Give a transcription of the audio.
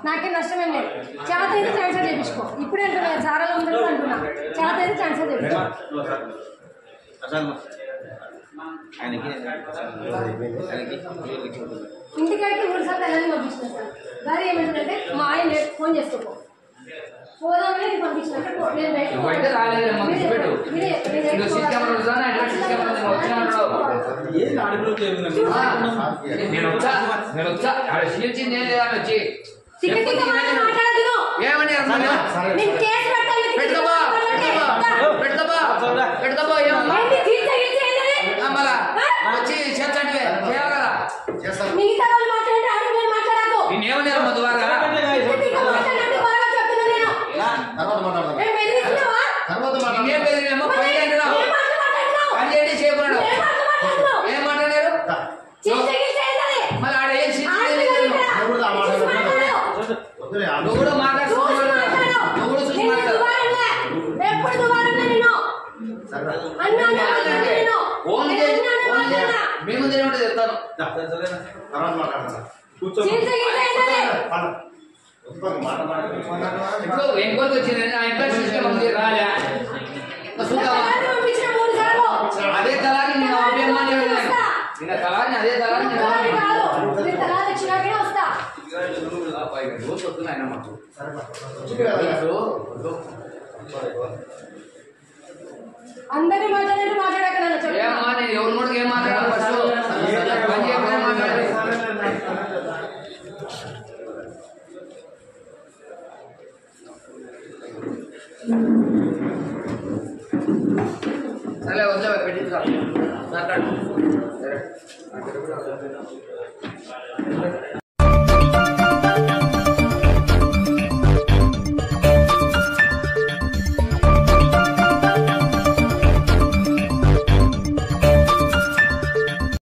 నాకేం నష్టమేం లేదు. చేత అయితే ట్రాన్స్ఫర్ చేయించుకో. ఇప్పుడే అంటున్నా చారాలు ఉందని అంటున్నా. చేత అయితే ట్రాన్స్ఫర్ చేయించుకో. ఇంటికాడికి 3 సార్లు వెళ్ళని పంపించిన సార్. దారి ఏమంటుందంటే మా ఆయన ఫోన్ చేసుకోపో పోదామని పంపించిన. మిగతా వాళ్ళు మాట్లాడితే ఆడపిల్లలు మాట్లాడకు. నేనేమన్నా ద్వారా మేము చెప్తాను. ఇప్పుడు ఎంక్వైరీ వచ్చింది నా ఎంక్వైరీ సిస్టమ్ ఉంది రాలే అదే తలారి నేను అభ్యర్థి నిన్న తలారిని అదే తలారి రోజు వస్తుంది ఆయన మాకు అందరినీ మాట్లాడినట్టు మాట్లాడక ఏమమ్మా నేను ఎవరు కూడా ఏం మాట్లాడాలి ఫస్ట్ పని చేయకుండా మాట్లాడాలి. సరే వద్దా పెట్టించుకో మాట్లాడు.